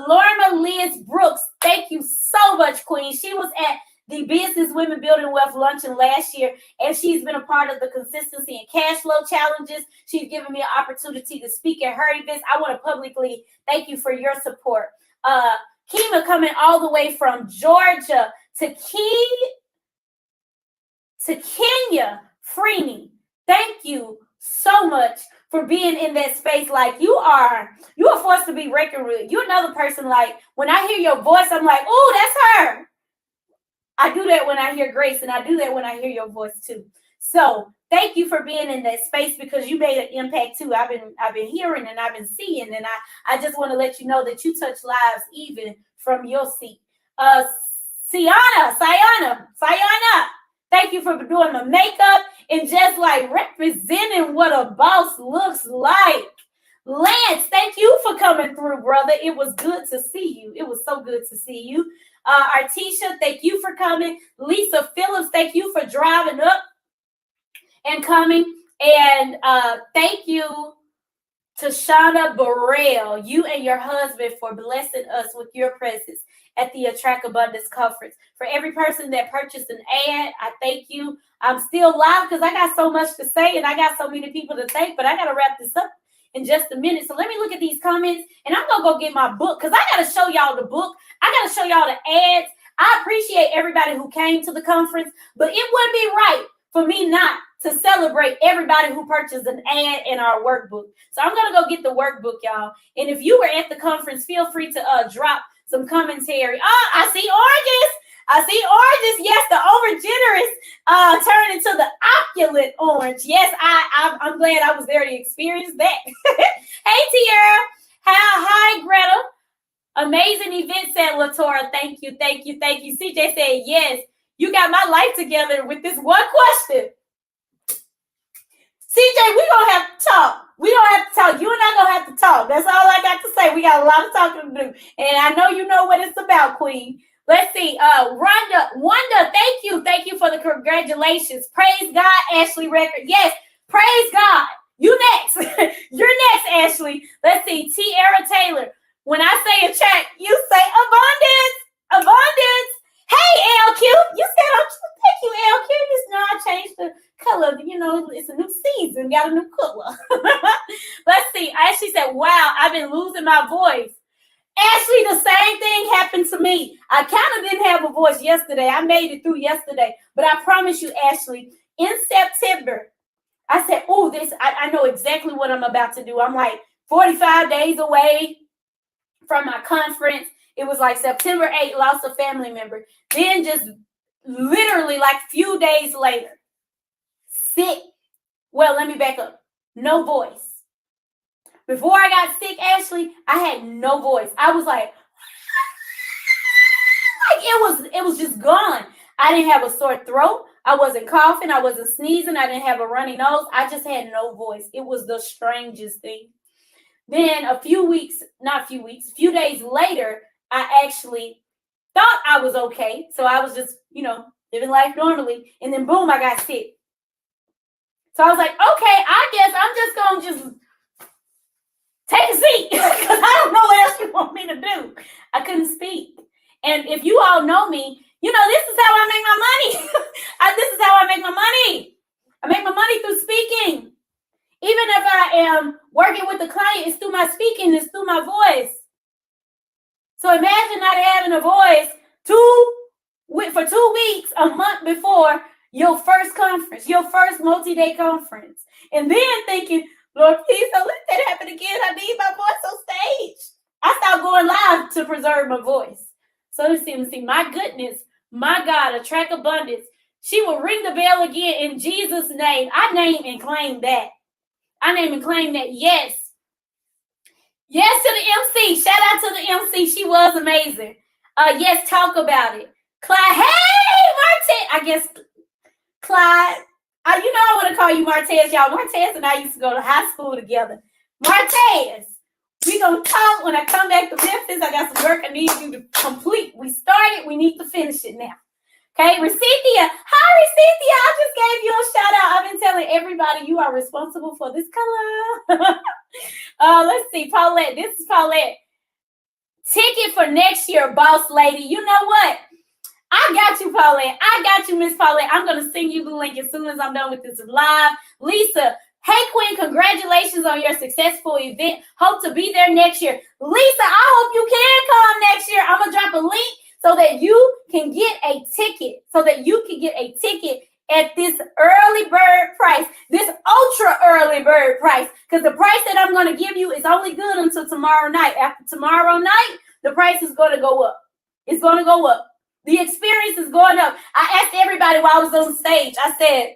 Lorna Liz Brooks, thank you so much, Queen. She was at the Business Women Building Wealth Luncheon last year, and she's been a part of the Consistency and Cash Flow Challenges. She's given me an opportunity to speak at her events. I want to publicly thank you for your support. Kima coming all the way from Georgia to Kenya Freeney. Thank you so much for being in that space. Like you are forced to be reckoned with. You're another person. Like when I hear your voice, I'm like, oh, that's her. I do that when I hear Grace, and I do that when I hear your voice too. So thank you for being in that space because you made an impact too. I've been hearing and I've been seeing, and I just want to let you know that you touch lives even from your seat. Sayana, thank you for doing my makeup and just like representing what a boss looks like. Lance, thank you for coming through, brother. It was good to see you. It was so good to see you. Artisha, thank you for coming. Lisa Phillips, thank you for driving up and coming. And thank you to Shauna Burrell, you and your husband, for blessing us with your presence at the Attract Abundance Conference. For every person that purchased an ad, I thank you. I'm still live because I got so much to say and I got so many people to thank, but I got to wrap this up in just a minute. So let me look at these comments, and I'm going to go get my book because I got to show y'all the book. I got to show y'all the ads. I appreciate everybody who came to the conference, but it wouldn't be right for me not to celebrate everybody who purchased an ad in our workbook. So I'm going to go get the workbook, y'all. And if you were at the conference, feel free to drop some commentary. Oh, I see oranges. Yes, the over generous turned into the opulent orange. Yes, I'm glad I was there to experience that. Hey, Tierra. Hi, Greta. Amazing event, said Latora. Thank you. CJ said, yes, You got my life together with this one question. CJ, we gonna have to talk. We don't have to talk. You and I gonna have to talk. That's all I got to say. We got a lot of talking to do. And I know you know what it's about, Queen. Let's see. Wanda, thank you. Thank you for the congratulations. Praise God, Ashley Record. Yes, praise God. You next. You're next, Ashley. Let's see. Tiara Taylor. When I say a chat, you say abundance. Abundance. Hey, LQ. You said, thank you, LQ. You know, I changed the color. You know, it's a new season. Got a new color. Let's see. Ashley said, wow, I've been losing my voice. Ashley, the same thing happened to me. I kind of didn't have a voice yesterday. I made it through yesterday. But I promise you, Ashley, in September, I said, oh, I know exactly what I'm about to do. I'm like 45 days away from my conference. It was like September 8th, lost a family member. Then just literally like a few days later, sick. Well, let me back up. No voice. Before I got sick, Ashley, I had no voice. I was like it was just gone. I didn't have a sore throat. I wasn't coughing. I wasn't sneezing. I didn't have a runny nose. I just had no voice. It was the strangest thing. Then a few days later, I actually thought I was okay. So I was just, living life normally. And then boom, I got sick. So I was like, okay, I guess I'm just going to just take a seat because I don't know what else you want me to do. I couldn't speak. And if you all know me, this is how I make my money. This is how I make my money. I make my money through speaking. Even if I am working with the client, it's through my speaking, it's through my voice. So imagine not having a voice for 2 weeks, a month before your first conference, your first multi-day conference. And then thinking, Lord, please don't let that happen again. I need my voice on stage. I stopped going live to preserve my voice. So let's see, my goodness, my God, attract abundance. She will ring the bell again in Jesus' name. I name and claim that. Yes. Yes to the MC. Shout out to the MC. She was amazing. Yes, talk about it. Clyde. Hey, Martez. I guess Clyde. I want to call you Martez, y'all. Martez and I used to go to high school together. Martez, we going to talk when I come back to Memphis. I got some work I need you to complete. We started. We need to finish it now. Okay, Recithia. Hi, Recithia. I just gave you a shout out. I've been telling everybody you are responsible for this color. Let's see, Paulette. This is Paulette. Ticket for next year, boss lady. You know what? I got you, Paulette. I got you, Miss Paulette. I'm going to send you the link as soon as I'm done with this live. Lisa, hey, Queen, congratulations on your successful event. Hope to be there next year. Lisa, I hope you can come next year. I'm going to drop a link so that you can get a ticket. At this early bird price, this ultra early bird price, because the price that I'm going to give you is only good until tomorrow night. After tomorrow night, the price is going to go up. It's going to go up. The experience is going up. I asked everybody while I was on stage, I said,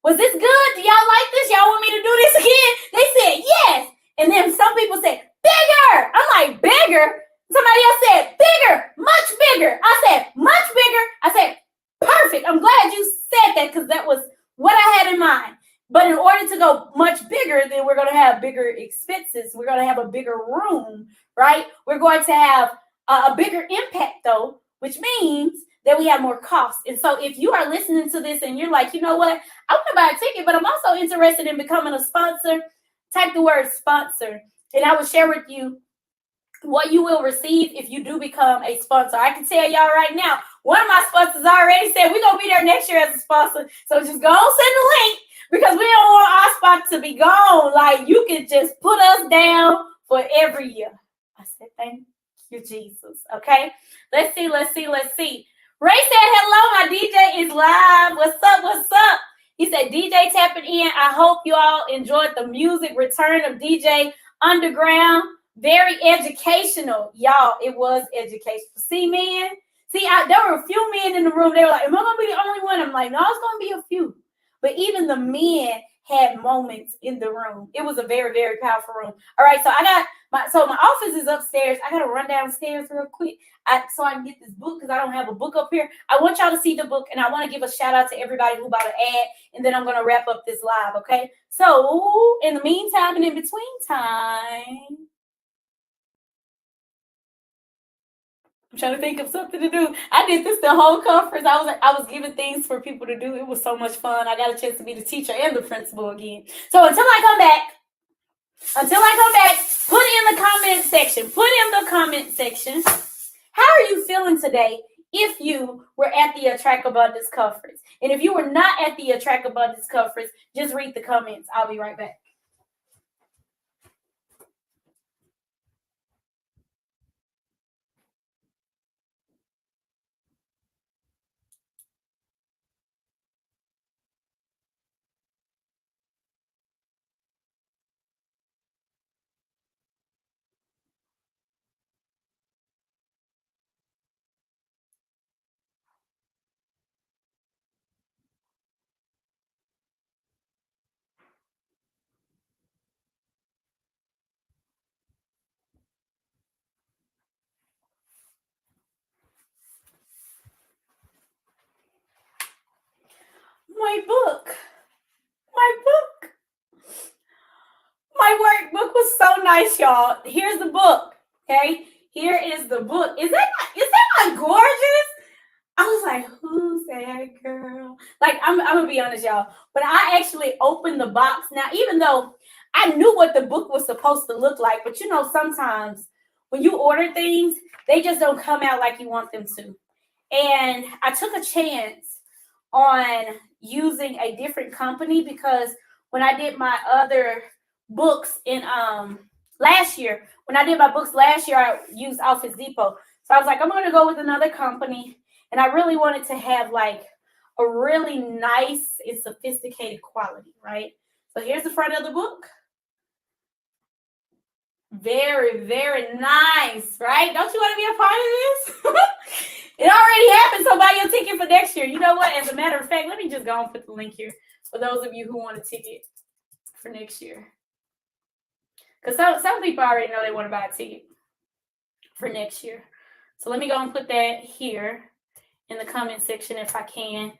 was this good? Do y'all like this? Y'all want me to do this again? They said, yes. And then some people said, bigger. I'm like, bigger? Somebody else said, bigger, much bigger. I said, much bigger. I said, perfect. I'm glad you said that because that was what I had in mind. But in order to go much bigger, then we're going to have bigger expenses. We're going to have a bigger room, right? We're going to have a bigger impact, though, which means that we have more costs. And so if you are listening to this and you're like, you know what? I want to buy a ticket, but I'm also interested in becoming a sponsor. Type the word sponsor, and I will share with you what you will receive if you do become a sponsor. I can tell y'all right now, one of my sponsors already said we're going to be there next year as a sponsor. So just go and send the link because we don't want our spot to be gone. Like, you can just put us down for every year. I said, thank you, Jesus. Okay. Let's see. Ray said, hello, my DJ is live. What's up? He said, DJ tapping in. I hope you all enjoyed the music return of DJ Underground. Very educational. Y'all, it was educational. See, man? There were a few men in the room. They were like, am I going to be the only one? I'm like, no, it's going to be a few. But even the men had moments in the room. It was a very, very powerful room. All right, so my office office is upstairs. I gotta run downstairs real quick so I can get this book because I don't have a book up here. I want y'all to see the book, and I want to give a shout out to everybody who bought an ad, and then I'm gonna wrap up this live, okay? So in the meantime and in between time, I'm trying to think of something to do. I did this the whole conference. I was giving things for people to do. It was so much fun. I got a chance to be the teacher and the principal again. So until I come back, put in the comment section. How are you feeling today if you were at the Attract Abundance Conference? And if you were not at the Attract Abundance Conference, just read the comments. I'll be right back. My workbook was so nice, y'all. Here's the book. Okay, here is the book. Is that not gorgeous? I was like, who's that girl? Like, I'm gonna be honest, y'all. But I actually opened the box. Now, even though I knew what the book was supposed to look like, but sometimes when you order things, they just don't come out like you want them to. And I took a chance on using a different company because when I did my other books in last year, I used Office Depot. So I was like, I'm going to go with another company. And I really wanted to have like a really nice and sophisticated quality, right? So here's the front of the book. Very, very nice, right? Don't you want to be a part of this? It already happened, so buy your ticket for next year. You know what? As a matter of fact, let me just go and put the link here for those of you who want a ticket for next year. Because some people already know they want to buy a ticket for next year. So let me go and put that here in the comment section if I can.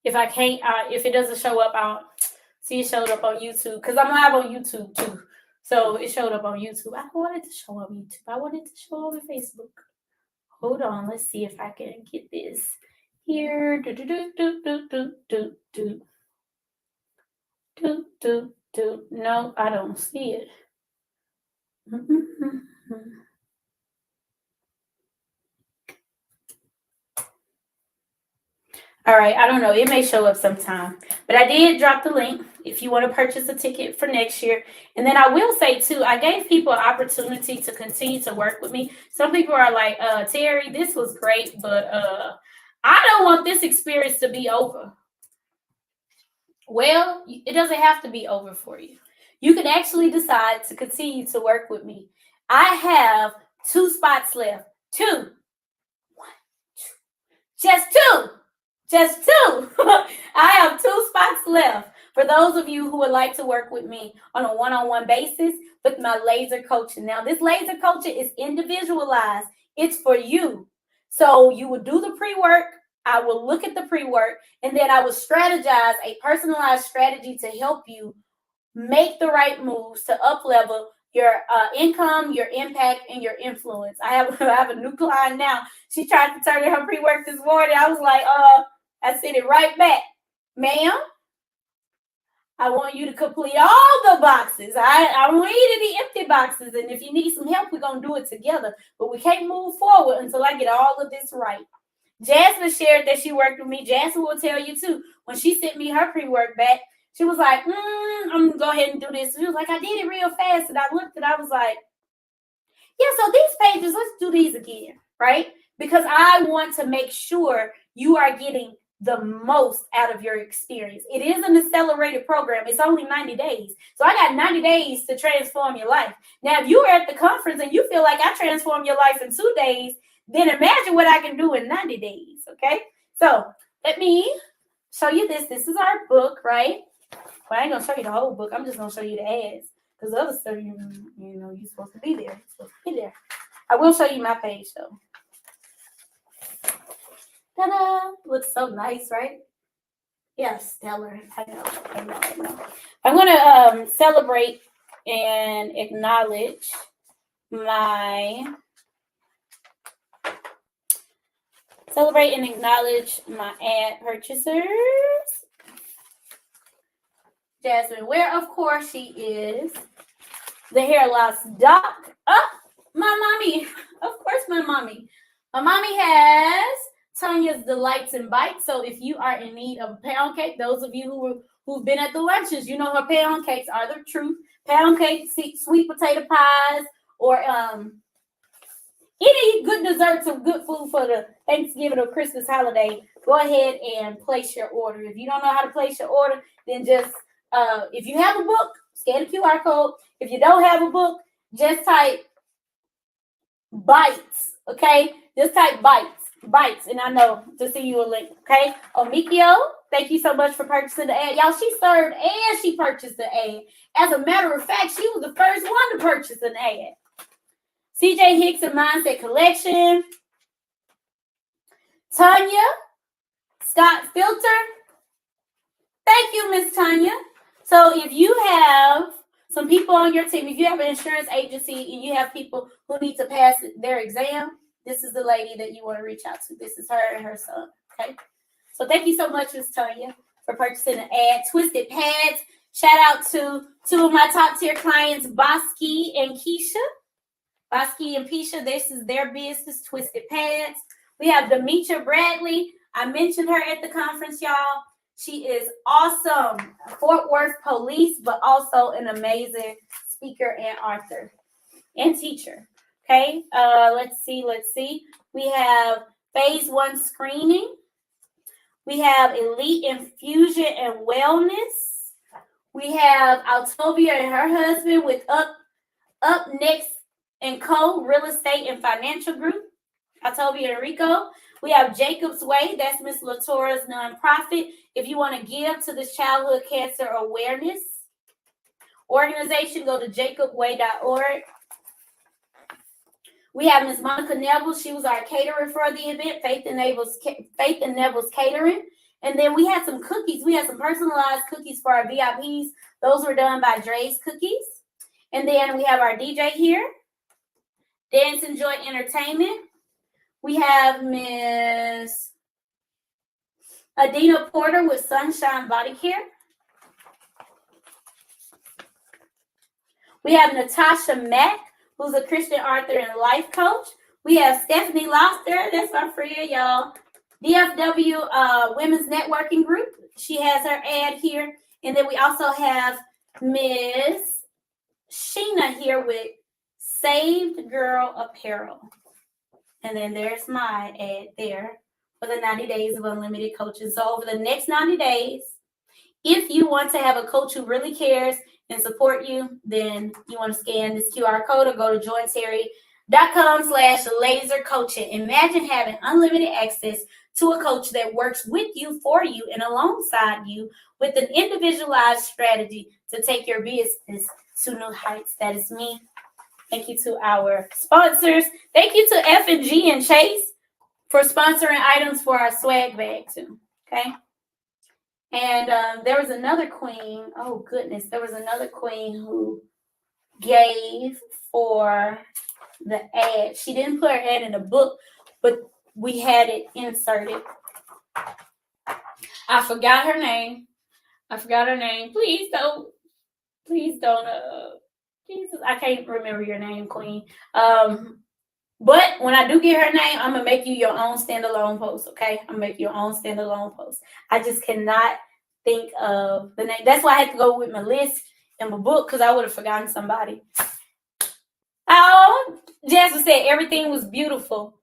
If I can't, if it doesn't show up, I'll see it showed up on YouTube. Because I'm live on YouTube too. So it showed up on YouTube. I don't want it to show up on YouTube. I want it to show up on Facebook. Hold on. Let's see if I can get this here. No, I don't see it. All right, I don't know. It may show up sometime. But I did drop the link if you want to purchase a ticket for next year. And then I will say, too, I gave people an opportunity to continue to work with me. Some people are like, Terri, this was great, but I don't want this experience to be over. Well, it doesn't have to be over for you. You can actually decide to continue to work with me. I have 2 spots left. 2. 1, 2. Just 2. Just 2. I have 2 spots left for those of you who would like to work with me on a one-on-one basis with my laser coaching. Now, this laser coaching is individualized. It's for you. So you will do the pre-work. I will look at the pre-work, and then I will strategize a personalized strategy to help you make the right moves to up-level your income, your impact, and your influence. I have a new client now. She tried to turn in her pre-work this morning. I was like, I sent it right back. Ma'am, I want you to complete all the boxes. I want you to be empty boxes. And if you need some help, we're going to do it together. But we can't move forward until I get all of this right. Jasmine shared that she worked with me. Jasmine will tell you, too. When she sent me her pre-work back, she was like, I'm going to go ahead and do this. She was like, I did it real fast. And I looked and I was like, yeah, so these pages, let's do these again, right? Because I want to make sure you are getting the most out of your experience. It is an accelerated program. It's only 90 days. So I got 90 days to transform your life. Now, if you were at the conference and you feel like I transformed your life in 2 days, then imagine what I can do in 90 days, okay? So let me show you this. This is our book, right? Well, I ain't going to show you the whole book. I'm just going to show you the ads. Because the other stuff, you're supposed to be there. You're supposed to be there. I will show you my page though. Ta-da! Looks so nice, right? Yeah, stellar. I know. I'm gonna celebrate and acknowledge my ad purchasers. Jasmine Ware, of course, she is. The hair loss doc. Oh, my mommy. Of course, my mommy. My mommy has Tanya's Delights and Bites. So if you are in need of a pound cake, those of you who've been at the lunches, you know her pound cakes are the truth. Pound cakes, sweet potato pies, or any good desserts or good food for the Thanksgiving or Christmas holiday. Go ahead and place your order. If you don't know how to place your order, then just if you have a book, scan the QR code. If you don't have a book, just type bites, okay? Just type bites, and I know to see you a link, okay? Omikio, thank you so much for purchasing the ad. Y'all, she served and she purchased the ad. As a matter of fact, she was the first one to purchase an ad. CJ Hicks and Mindset Collection. Tanya Scott Filter. Thank you, Miss Tanya. So if you have some people on your team, if you have an insurance agency and you have people who need to pass their exam, this is the lady that you want to reach out to. This is her and her son, okay? So thank you so much, Miss Tanya, for purchasing the ad. Twisted Pads. Shout out to two of my top tier clients, Bosky and Keisha. Bosky and Keisha, this is their business, Twisted Pads. We have Demetria Bradley. I mentioned her at the conference, y'all. She is awesome. Fort Worth police, but also an amazing speaker and author and teacher. Okay, let's see. We have phase 1 screening. We have Elite Infusion and Wellness. We have Altobia and her husband with Up Next and Co. Real Estate and Financial Group. Altobia and Rico. We have Jacob's Way. That's Miss Latora's nonprofit. If you want to give to this childhood cancer awareness organization, go to jacobway.org. We have Miss Monica Neville. She was our caterer for the event, Faith and Neville's Catering. And then we had some cookies. We had some personalized cookies for our VIPs. Those were done by Dre's Cookies. And then we have our DJ here, Dance and Joy Entertainment. We have Miss Adina Porter with Sunshine Body Care. We have Natasha Mack, who's a Christian author and life coach. We have Stephanie Loster. That's our friend, y'all. DFW Women's Networking Group. She has her ad here. And then we also have Miss Sheena here with Saved Girl Apparel. And then there's my ad there for the 90 days of unlimited coaching. So over the next 90 days, if you want to have a coach who really cares and support you, then you want to scan this QR code or go to jointerri.com/laser coaching. Imagine having unlimited access to a coach that works with you, for you, and alongside you with an individualized strategy to take your business to new heights. That is me. Thank you to our sponsors. Thank you to F&G and Chase for sponsoring items for our swag bag too. Okay. And there was another queen. Oh goodness, there was another queen who gave for the ad. She didn't put her ad in the book, but we had it inserted. I forgot her name. Please don't. Jesus, I can't remember your name, Queen. But when I do get her name, I'm gonna make you your own standalone post. Okay, I'm gonna make your own standalone post. I just cannot think of the name. That's why I had to go with my list and my book, because I would have forgotten somebody. Oh, Jasmine said everything was beautiful.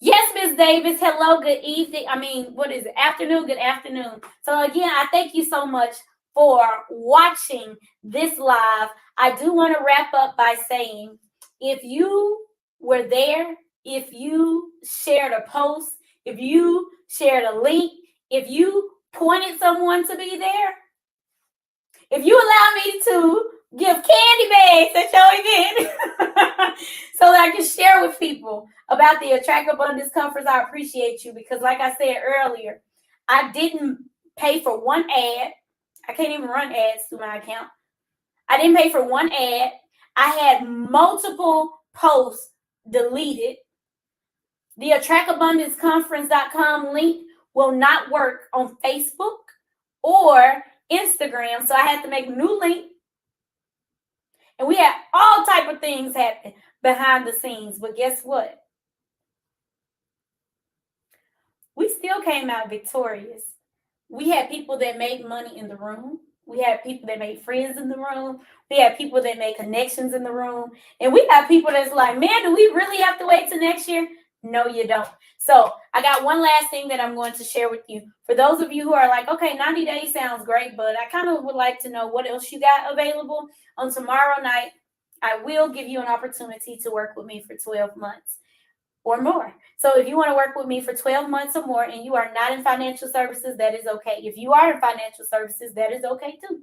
Yes, Miss Davis. Hello, good evening. What is it? Afternoon, good afternoon. So again, I thank you so much for watching this live. I do want to wrap up by saying, if you were there, if you shared a post, if you shared a link, if you pointed someone to be there, if you allow me to give candy bags at your event so that I can share with people about the Attract Abundance Conference. I appreciate you because, like I said earlier, I didn't pay for one ad. I can't even run ads through my account. I didn't pay for one ad. I had multiple posts deleted. The attractabundanceconference.com link will not work on Facebook or Instagram, so I had to make a new link. And we had all type of things happen behind the scenes. But guess what? We still came out victorious. We had people that made money in the room. We had people that made friends in the room. We had people that made connections in the room. And we have people that's like, man, do we really have to wait till next year? No, you don't. So I got one last thing that I'm going to share with you. For those of you who are like, okay, 90 days sounds great, but I kind of would like to know what else you got available. On tomorrow night, I will give you an opportunity to work with me for 12 months or more. So if you want to work with me for 12 months or more and you are not in financial services, that is okay. If you are in financial services, that is okay too.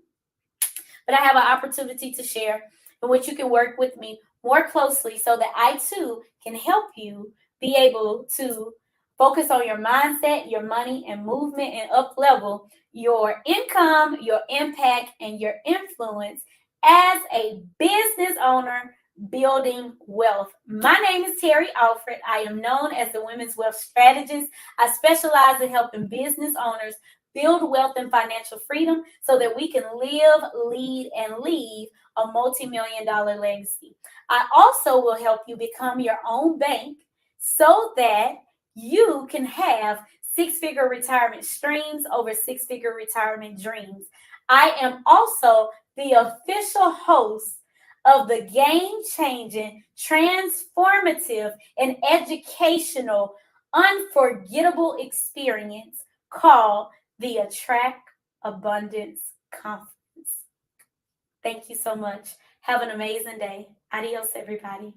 But I have an opportunity to share in which you can work with me more closely so that I too can help you be able to focus on your mindset, your money, and movement, and up level your income, your impact, and your influence as a business owner building wealth. My name is Terri Alford. I am known as the Women's Wealth Strategist. I specialize in helping business owners build wealth and financial freedom so that we can live, lead, and leave a multi-million-dollar legacy. I also will help you become your own bank so that you can have six-figure retirement streams over six-figure retirement dreams. I am also the official host of the game-changing, transformative, and educational, unforgettable experience called the Attract Abundance Conference. Thank you so much. Have an amazing day. Adios, everybody.